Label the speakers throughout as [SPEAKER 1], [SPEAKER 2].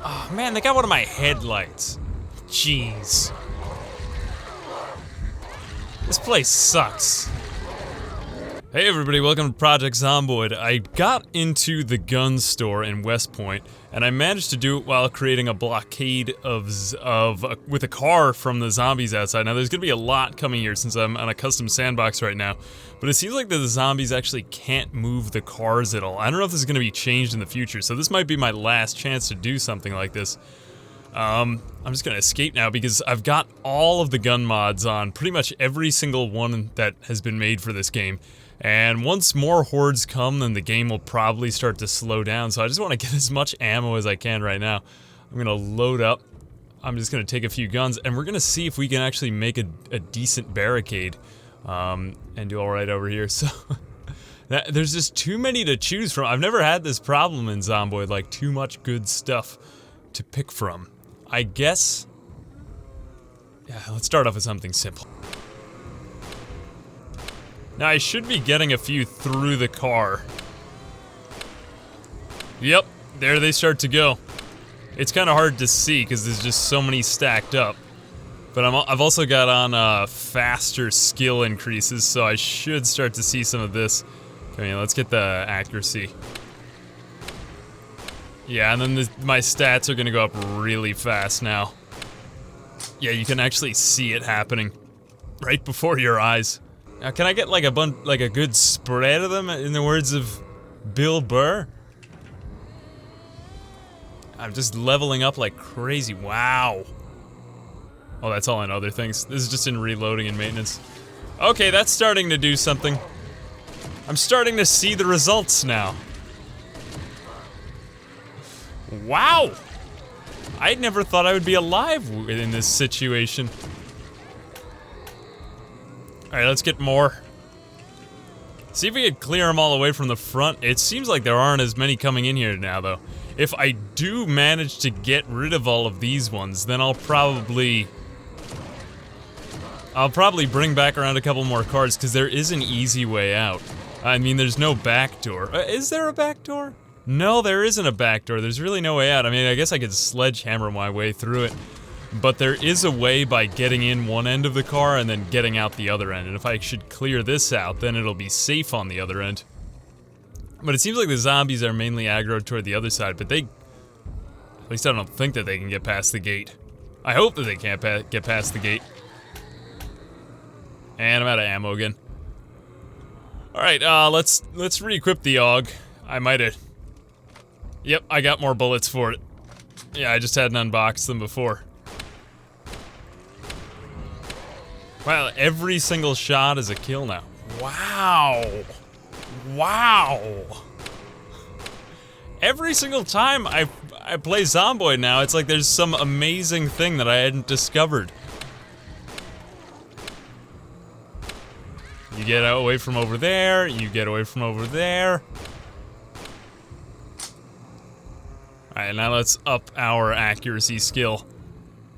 [SPEAKER 1] Oh man, they got one of my headlights. Jeez. This place sucks. Hey everybody, welcome to Project Zomboid. I got into the gun store in West Point, and I managed to do it while creating a blockade with a car from the zombies outside. Now there's gonna be a lot coming here since I'm on a custom sandbox right now, but it seems like the zombies actually can't move the cars at all. I don't know if this is gonna be changed in the future, so this might be my last chance to do something like this. I'm just gonna escape now because I've got all of the gun mods on pretty much every single one that has been made for this game. And once more hordes come, then the game will probably start to slow down, so I just want to get as much ammo as I can right now. I'm gonna load up, I'm just gonna take a few guns, and we're gonna see if we can actually make a decent barricade, and do alright over here, so... There's just too many to choose from. I've never had this problem in Zomboid, like too much good stuff to pick from. I guess... Yeah, let's start off with something simple. Now, I should be getting a few through the car. Yep, there they start to go. It's kind of hard to see because there's just so many stacked up. But I've also got on faster skill increases, so I should start to see some of this. Okay, let's get the accuracy. Yeah, and then my stats are gonna go up really fast now. Yeah, you can actually see it happening right before your eyes. Now, can I get like a good spread of them, in the words of Bill Burr? I'm just leveling up like crazy. Wow. Oh, that's all in other things. This is just in reloading and maintenance. Okay, that's starting to do something. I'm starting to see the results now. Wow. I never thought I would be alive in this situation. Alright, let's get more. See if we can clear them all away from the front. It seems like there aren't as many coming in here now, though. If I do manage to get rid of all of these ones, then I'll probably bring back around a couple more cars, because there is an easy way out. I mean, there's no back door. Is there a back door? No, there isn't a back door. There's really no way out. I mean, I guess I could sledgehammer my way through it. But there is a way by getting in one end of the car and then getting out the other end. And if I should clear this out, then it'll be safe on the other end. But it seems like the zombies are mainly aggroed toward the other side, but at least I don't think that they can get past the gate. I hope that they can't get past the gate. And I'm out of ammo again. Alright, let's re-equip the AUG. I might have... Yep, I got more bullets for it. Yeah, I just hadn't unboxed them before. Wow, every single shot is a kill now. Wow. Wow. Every single time I play Zomboid now, it's like there's some amazing thing that I hadn't discovered. You get away from over there, you get away from over there. Alright, now let's up our accuracy skill.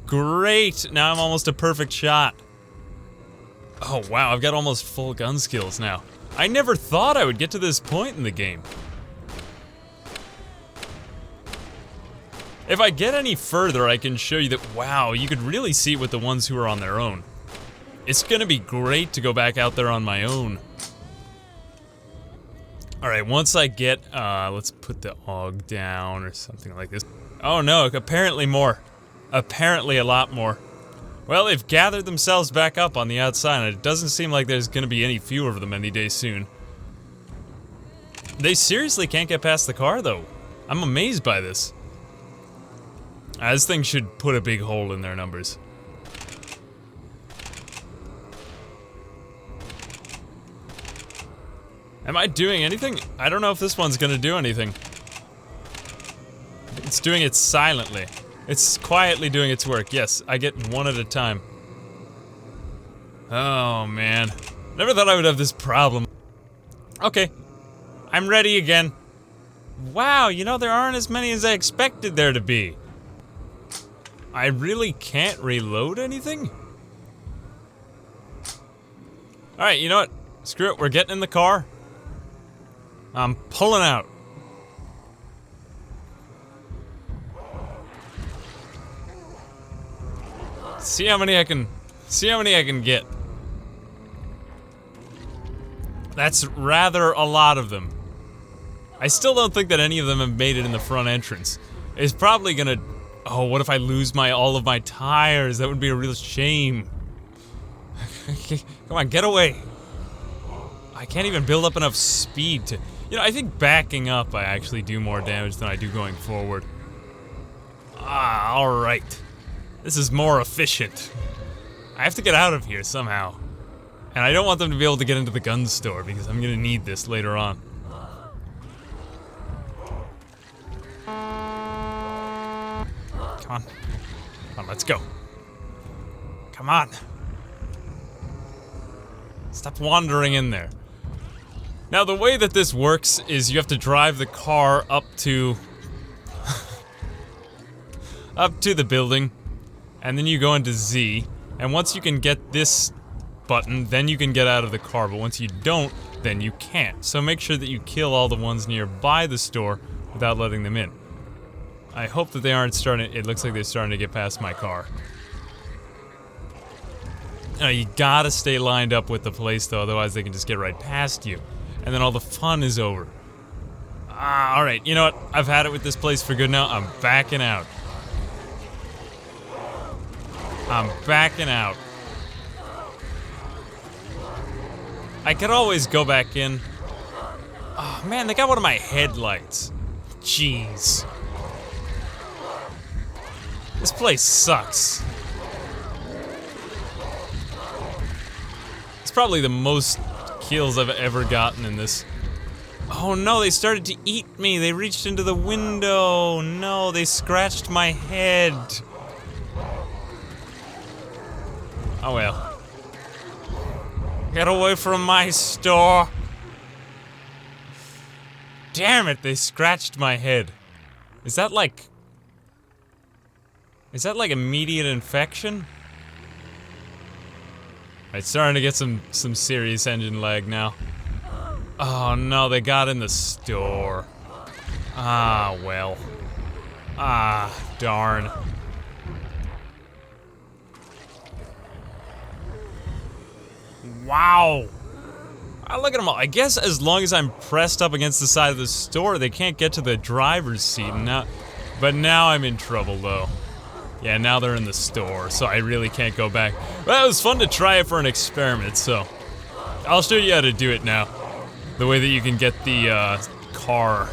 [SPEAKER 1] Great! Now I'm almost a perfect shot. Oh wow, I've got almost full gun skills now. I never thought I would get to this point in the game. If I get any further, I can show you that, wow, you could really see it with the ones who are on their own. It's gonna be great to go back out there on my own. Alright, once I get, let's put the AUG down or something like this. Oh no, apparently more. Apparently a lot more. Well, they've gathered themselves back up on the outside, and it doesn't seem like there's gonna be any fewer of them any day soon. They seriously can't get past the car, though. I'm amazed by this. This thing should put a big hole in their numbers. Am I doing anything? I don't know if this one's gonna do anything. It's doing it silently. It's quietly doing its work. Yes, I get one at a time. Oh, man. Never thought I would have this problem. Okay. I'm ready again. Wow, you know, there aren't as many as I expected there to be. I really can't reload anything? Alright, you know what? Screw it, we're getting in the car. I'm pulling out. See how many I can get. That's rather a lot of them. I still don't think that any of them have made it in the front entrance. It's probably gonna... Oh, what if I lose all of my tires? That would be a real shame. Come on, get away. I can't even build up enough speed to... You know, I think backing up I actually do more damage than I do going forward. Ah, alright. This is more efficient. I have to get out of here somehow. And I don't want them to be able to get into the gun store because I'm gonna need this later on. Come on. Come on, let's go. Come on. Stop wandering in there. Now, the way that this works is you have to drive the car up to... up to the building, and then you go into Z, and once you can get this button, then you can get out of the car, but once you don't, then you can't. So make sure that you kill all the ones nearby the store without letting them in. I hope that they aren't starting... It looks like they're starting to get past my car. Now, you gotta stay lined up with the place, though, otherwise they can just get right past you. And then all the fun is over. Ah, alright, you know what? I've had it with this place for good now. I'm backing out. I'm backing out. I could always go back in. Oh, man, they got one of my headlights. Jeez. This place sucks. It's probably the most kills I've ever gotten in this. Oh no, they started to eat me. They reached into the window. No, they scratched my head. Oh well. Get away from my store. Damn it, they scratched my head. Is that like immediate infection? It's starting to get some serious engine lag now. Oh no, they got in the store. Ah, well. Ah, darn. Wow. Ah, look at them all. I guess as long as I'm pressed up against the side of the store, they can't get to the driver's seat. But now I'm in trouble, though. Yeah, now they're in the store, so I really can't go back. Well, it was fun to try it for an experiment, so I'll show you how to do it now. The way that you can get the car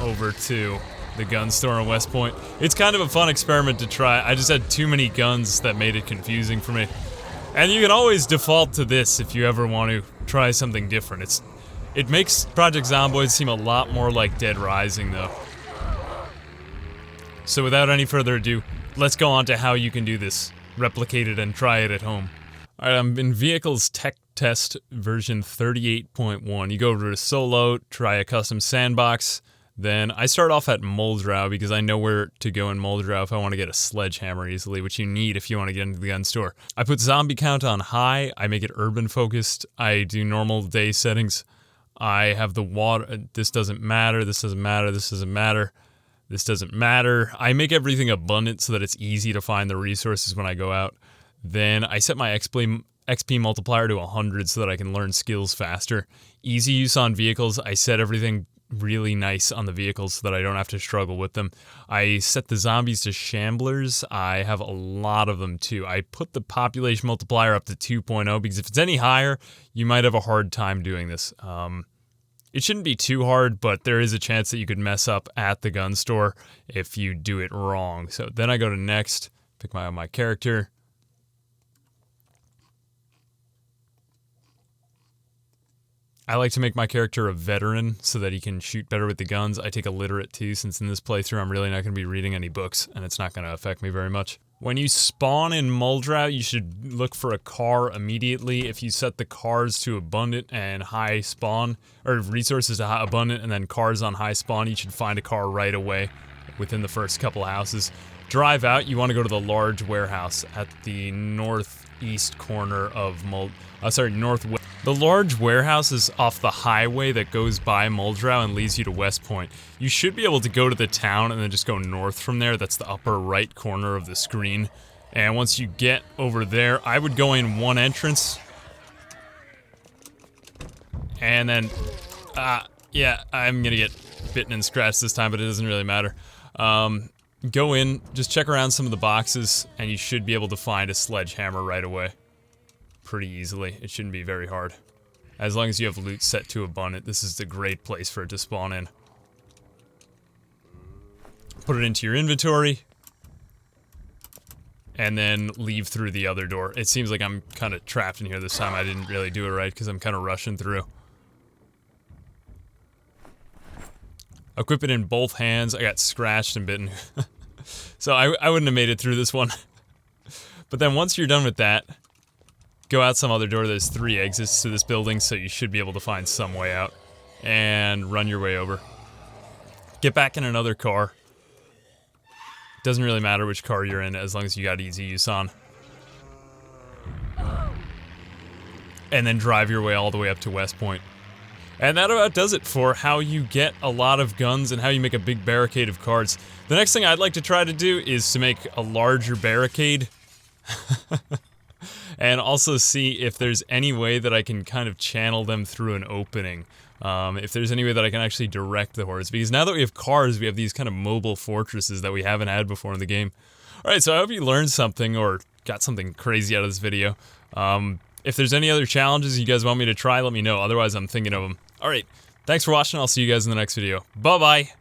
[SPEAKER 1] over to the gun store in West Point. It's kind of a fun experiment to try. I just had too many guns that made it confusing for me. And you can always default to this if you ever want to try something different. It makes Project Zomboid seem a lot more like Dead Rising, though. So without any further ado, let's go on to how you can do this. Replicate it and try it at home. Alright, I'm in Vehicles Tech Test version 38.1. You go over to Solo, try a custom sandbox. Then I start off at Muldrow because I know where to go in Muldrow if I want to get a sledgehammer easily, which you need if you want to get into the gun store. I put zombie count on high, I make it urban focused, I do normal day settings. I have the water, this doesn't matter, this doesn't matter, this doesn't matter. This doesn't matter. I make everything abundant so that it's easy to find the resources when I go out. Then I set my XP multiplier to 100 so that I can learn skills faster. Easy use on vehicles. I set everything really nice on the vehicles so that I don't have to struggle with them. I set the zombies to shamblers. I have a lot of them too. I put the population multiplier up to 2.0 because if it's any higher, you might have a hard time doing this. It shouldn't be too hard, but there is a chance that you could mess up at the gun store if you do it wrong. So then I go to next, pick my character. I like to make my character a veteran so that he can shoot better with the guns. I take illiterate too, since in this playthrough I'm really not going to be reading any books, and it's not going to affect me very much. When you spawn in Muldrow, you should look for a car immediately. If you set the cars to abundant and high spawn, or resources to high abundant and then cars on high spawn, you should find a car right away within the first couple of houses. Drive out, you want to go to the large warehouse at the northeast corner of northwest. The large warehouse is off the highway that goes by Muldrow and leads you to West Point. You should be able to go to the town and then just go north from there. That's the upper right corner of the screen. And once you get over there, I would go in one entrance. And then, yeah, I'm gonna get bitten and scratched this time, but it doesn't really matter. Go in, just check around some of the boxes, and you should be able to find a sledgehammer right away. Pretty easily. It shouldn't be very hard. As long as you have loot set to abundant, this is a great place for it to spawn in. Put it into your inventory. And then leave through the other door. It seems like I'm kind of trapped in here this time. I didn't really do it right because I'm kind of rushing through. Equip it in both hands. I got scratched and bitten. So I wouldn't have made it through this one. But then once you're done with that, go out some other door. There's 3 exits to this building, so you should be able to find some way out. And run your way over. Get back in another car. Doesn't really matter which car you're in as long as you got easy use on. And then drive your way all the way up to West Point. And that about does it for how you get a lot of guns and how you make a big barricade of cards. The next thing I'd like to try to do is to make a larger barricade. And also see if there's any way that I can kind of channel them through an opening. If there's any way that I can actually direct the hordes. Because now that we have cars, we have these kind of mobile fortresses that we haven't had before in the game. Alright, so I hope you learned something or got something crazy out of this video. If there's any other challenges you guys want me to try, let me know. Otherwise, I'm thinking of them. Alright, thanks for watching. I'll see you guys in the next video. Bye-bye!